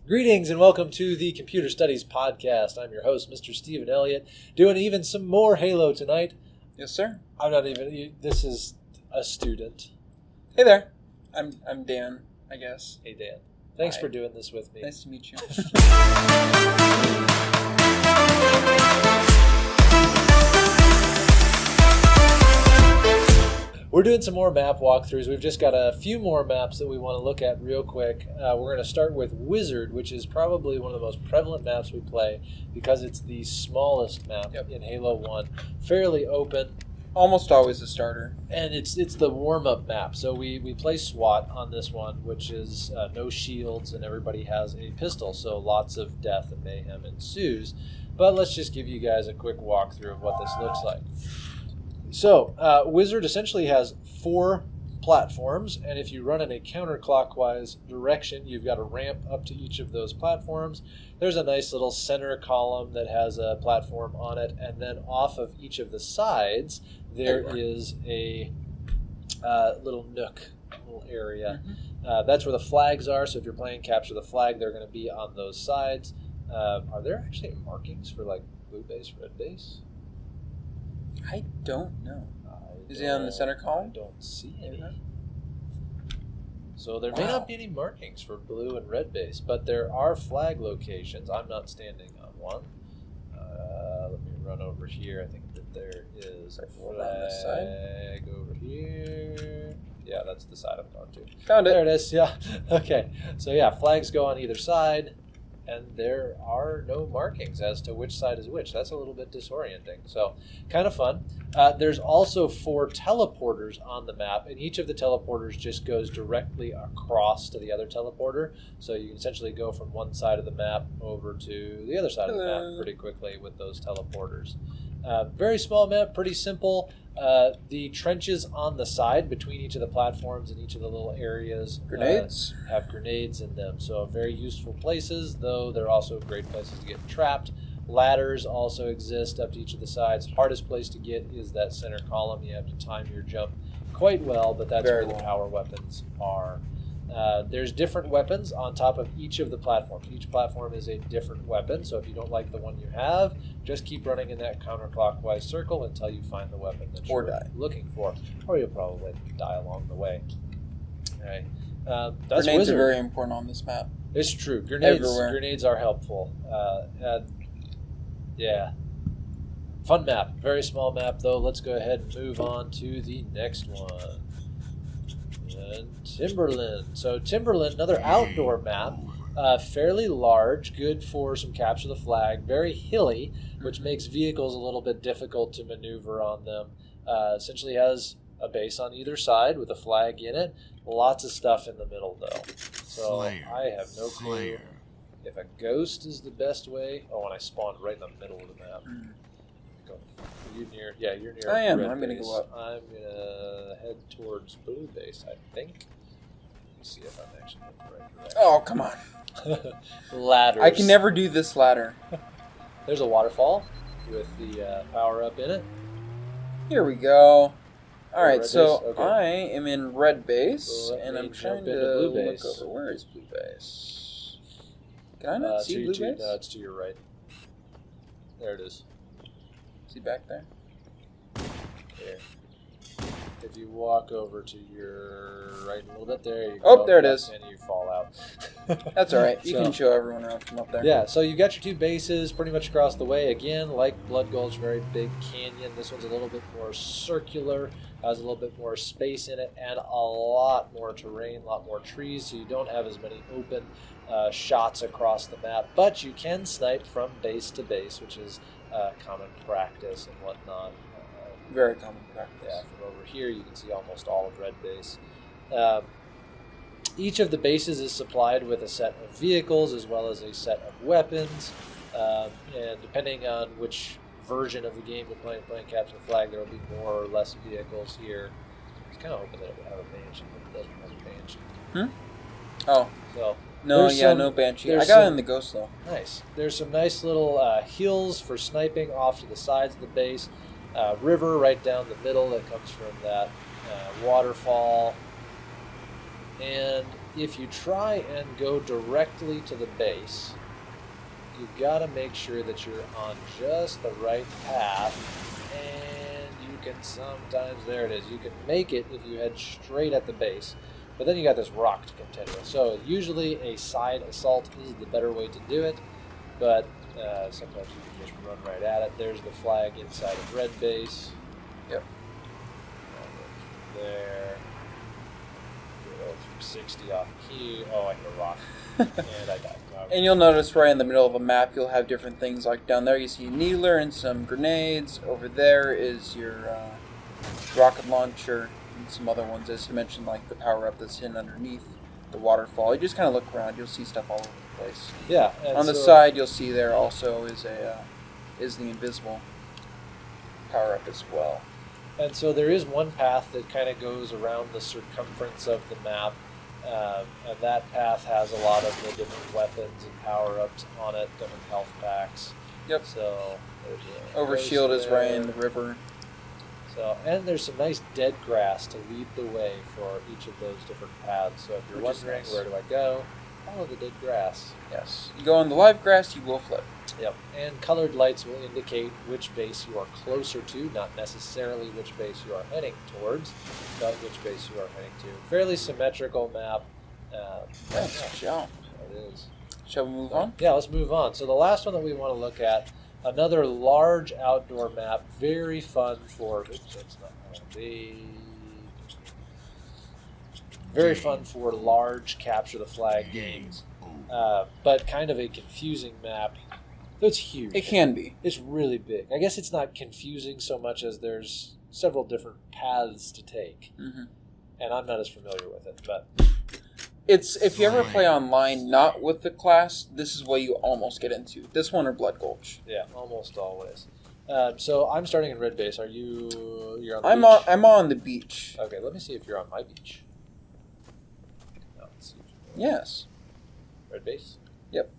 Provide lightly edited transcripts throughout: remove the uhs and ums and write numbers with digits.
Greetings and welcome to the Computer Studies Podcast. I'm your host, Mr. Stephen Elliott, doing even some more Halo tonight. Yes, sir. I'm not even, this is a student. Hey there. I'm Dan, I guess. Hey, Dan. Thanks Hi. for doing this with me. Nice to meet you. We're doing some more map walkthroughs. We've just got a few more maps that we want to look at real quick. We're going to start with Wizard, which is probably one of the most prevalent maps we play because it's the smallest map in Halo 1. Fairly open. Almost always a starter. And it's the warm-up map. So we play SWAT on this one, which is no shields, and everybody has a pistol. So lots of death and mayhem ensues. But let's just give you guys a quick walkthrough of what this looks like. So, Wizard essentially has 4 platforms, and if you run in a counterclockwise direction, you've got a ramp up to each of those platforms. There's a nice little center column that has a platform on it, and then off of each of the sides, there is a little nook, little area. Mm-hmm. That's where the flags are, so if you're playing Capture the Flag, they're going to be on those sides. Are there actually markings for, like, blue base, red base? I don't know. Is he on the center column? I don't see any. So there may not be any markings for blue and red base, but there are flag locations. I'm not standing on one. Let me run over here. I think that there is a flag over here. Yeah, that's the side I'm going to. Found it. There it is. Yeah. Okay. So yeah, flags go on either side. And there are no markings as to which side is which. That's a little bit disorienting. So, kind of fun. There's also 4 teleporters on the map, and each of the teleporters just goes directly across to the other teleporter. So you can essentially go from one side of the map over to the other side of the map pretty quickly with those teleporters. Very small map, pretty simple. The trenches on the side between each of the platforms and each of the little areas have grenades in them. So very useful places, though they're also great places to get trapped. Ladders also exist up to each of the sides. Hardest place to get is that center column. You have to time your jump quite well, but that's where the power weapons are. There's different weapons on top of each of the platforms. Each platform is a different weapon, so if you don't like the one you have, just keep running in that counterclockwise circle until you find the weapon that you're looking for. Or you'll probably die along the way. All right. That's Grenades Wizard. are very important on this map. It's true. Grenades are helpful. Yeah. Fun map. Very small map, though. Let's go ahead and move on to the next one. Timberland. So Timberland, another outdoor map, fairly large, good for some Capture the Flag, very hilly, which makes vehicles a little bit difficult to maneuver on them. Essentially has a base on either side with a flag in it. Lots of stuff in the middle, though. So I have no clue if a ghost is the best way. Oh, and I spawned right in the middle of the map. Go. Are you near? Yeah, you're near. I am. Red I'm going to base. go up. I'm going to head towards blue base, I think. Let me see if I'm actually in the right direction. Oh, come on. Ladders. I can never do this ladder. There's a waterfall with the power up in it. Here we go. Alright, so okay. I am in red base, and I'm trying to blue look base. over. Where is blue base? Can I not see blue base? No, it's to your right. There it is. Is he back there? There. If you walk over to your right a little bit, there you go. Oh, there it is. And you fall out. That's alright. You can show everyone around from up there. Yeah, so you've got your 2 bases pretty much across the way. Again, like Blood Gulch, very big canyon. This one's a little bit more circular, has a little bit more space in it, and a lot more terrain, a lot more trees, so you don't have as many open shots across the map. But you can snipe from base to base, which is common practice and whatnot. Very common practice. Yeah, from over here you can see almost all of red base. Each of the bases is supplied with a set of vehicles as well as a set of weapons. And depending on which version of the game you're playing Capture the Flag, there will be more or less vehicles here. I was kind of hoping that it would have a Banshee, but it doesn't have a Banshee. Oh. So no Banshee. I got it in the Ghost, though. Nice. There's some nice little hills for sniping off to the sides of the base. River right down the middle that comes from that waterfall. And if you try and go directly to the base, you've got to make sure that you're on just the right path, and you can sometimes, there it is, you can make it if you head straight at the base, but then you got this rock to contend with. So usually a side assault is the better way to do it, but sometimes you can just run right at it. There's the flag inside of red base. Yep. There. 360 off here. Oh, I hit a rock. And I died. And you'll notice right in the middle of a map, you'll have different things. Like down there, you see a needler and some grenades. Over there is your rocket launcher and some other ones, as you mentioned, like the power-up that's hidden underneath the waterfall. You just kind of look around, you'll see stuff all over the place. Yeah. On the side, you'll see there also is the invisible power-up as well. And so there is one path that kind of goes around the circumference of the map, and that path has a lot of the different weapons and power-ups on it, different health packs. Yep. So Overshield is right in the river. So, and there's some nice dead grass to lead the way for each of those different paths. So if you're wondering where do I go, follow the dead grass. Yes. You go on the live grass, you will flip. Yep. And colored lights will indicate which base you are closer to, not necessarily which base you are heading towards, but which base you are heading to. Fairly symmetrical map. Nice jump. It is. Shall we move on? Yeah, let's move on. So the last one that we want to look at, another large outdoor map, very fun for. Oops, that's not going to be. Very fun for large capture the flag games, but kind of a confusing map. It's huge. It can be. It's really big. I guess it's not confusing so much as there's several different paths to take, and I'm not as familiar with it. But it's if you ever play online, not with the class, this is what you almost get into. This one or Blood Gulch. Yeah, almost always. So I'm starting in red base. Are you? You're on the beach? I'm on the beach. Okay, let me see if you're on my beach. No, let's see. Yes. Red base. Yep.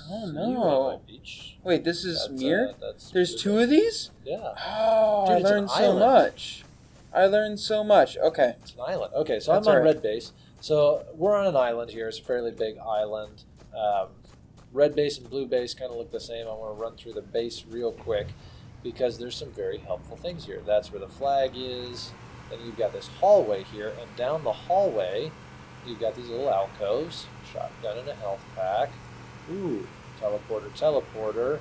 Oh no! Beach. Wait, this is mirrored? There's two base. of these? Yeah. Oh, Dude, I learned so much. I learned so much. Okay. It's an island. Okay, so That's I'm on right. red base. So we're on an island here. It's a fairly big island. Red base and blue base kind of look the same. I want to run through the base real quick because there's some very helpful things here. That's where the flag is. Then you've got this hallway here, and down the hallway, you've got these little alcoves. Shotgun and a health pack. Ooh, teleporter,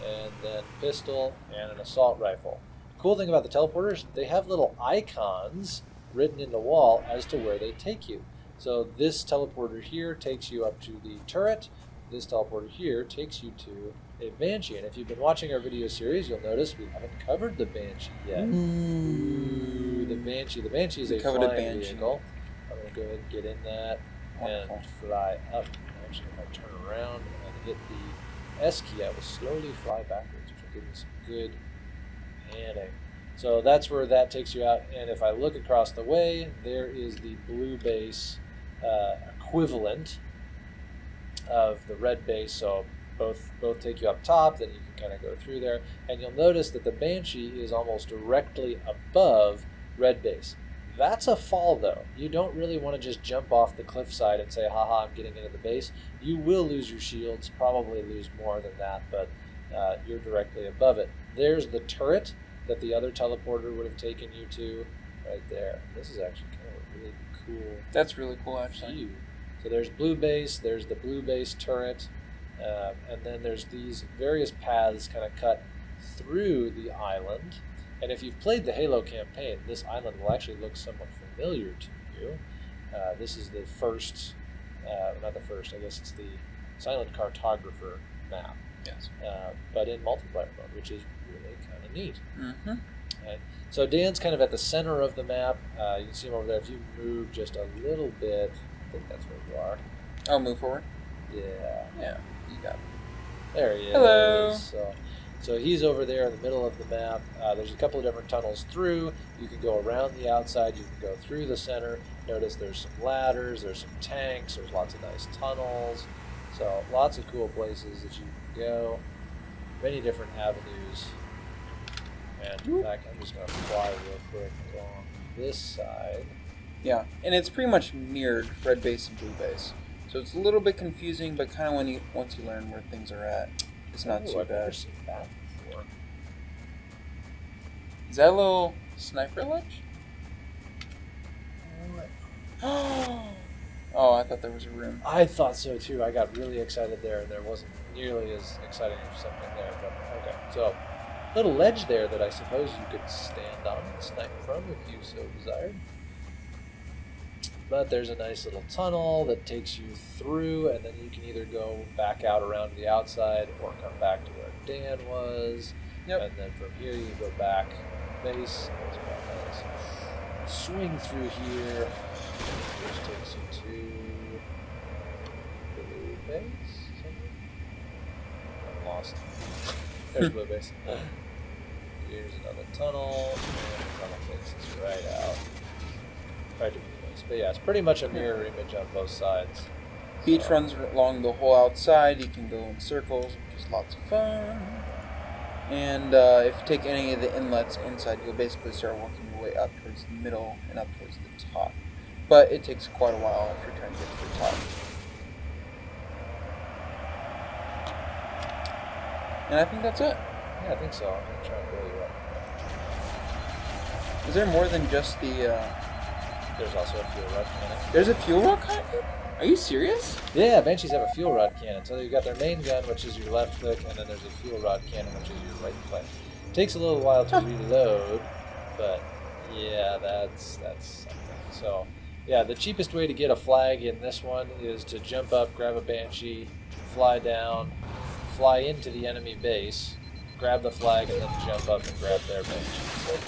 and then pistol and an assault rifle. Cool thing about the teleporters, they have little icons written in the wall as to where they take you. So this teleporter here takes you up to the turret. This teleporter here takes you to a Banshee. And if you've been watching our video series, you'll notice we haven't covered the Banshee yet. Ooh, the Banshee. The Banshee is a flying vehicle. I'm going to go ahead and get in that and fly up. Actually, if I turn around and hit the S key, I will slowly fly backwards, which will give me some good panning. So that's where that takes you out. And if I look across the way, there is the blue base equivalent of the red base. So both take you up top, then you can kind of go through there. And you'll notice that the Banshee is almost directly above red base. That's a fall, though. You don't really want to just jump off the cliffside and say, haha, I'm getting into the base. You will lose your shields, probably lose more than that, but you're directly above it. There's the turret that the other teleporter would have taken you to right there. This is actually kind of a really cool. That's really cool, actually. View. So there's blue base, there's the blue base turret, and then there's these various paths kind of cut through the island. And if you've played the Halo campaign, this island will actually look somewhat familiar to you. This is the first, not the first, I guess it's the Silent Cartographer map. Yes. But in multiplayer mode, which is really kind of neat. Mm-hmm. Right. So Dan's kind of at the center of the map. You can see him over there. If you move just a little bit, I think that's where you are. I'll move forward. Yeah. Yeah, you got it. There he is. Hello. So he's over there in the middle of the map. There's a couple of different tunnels through. You can go around the outside. You can go through the center. Notice there's some ladders. There's some tanks. There's lots of nice tunnels. So lots of cool places that you can go. Many different avenues. And in fact, I'm just going to fly real quick along this side. Yeah, and it's pretty much mirrored red base and blue base. So it's a little bit confusing, but kind of once you learn where things are at, it's not too I've bad. never seen that before. Is that a little sniper ledge? Oh, I thought there was a room. I thought so too. I got really excited there, and there wasn't nearly as exciting as something there. But okay, so little ledge there that I suppose you could stand on and snipe from if you so desired. But there's a nice little tunnel that takes you through, and then you can either go back out around the outside or come back to where Dan was. Yep. And then from here you go back base. That's quite nice. Swing through here, which takes you to blue base. I'm lost. There's blue base. Here's another tunnel, and the tunnel takes us right out. Right to blue base. But yeah, it's pretty much a mirror image on both sides. Beach runs along the whole outside. You can go in circles, which is lots of fun. And if you take any of the inlets inside, you'll basically start working your way up towards the middle and up towards the top. But it takes quite a while if you're trying to get to the top. And I think that's it. Yeah, I think so. I'm going to try and blow you up. Is there more than just the... There's also a fuel rod cannon. There's a fuel rod cannon? Are you serious? Yeah, Banshees have a fuel rod cannon. So you've got their main gun, which is your left click, and then there's a fuel rod cannon, which is your right click. Takes a little while to reload, but yeah, that's something. So yeah, the cheapest way to get a flag in this one is to jump up, grab a Banshee, fly down, fly into the enemy base, grab the flag, and then jump up and grab their Banshee. So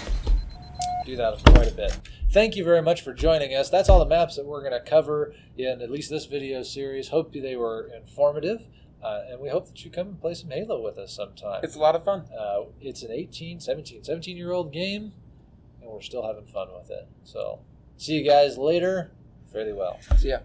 do that quite a bit. Thank you very much for joining us. That's all the maps that we're going to cover in at least this video series. Hope they were informative, and we hope that you come and play some Halo with us sometime. It's a lot of fun. It's an 17-year-old game, and we're still having fun with it. So see you guys later. Fairly well. See ya.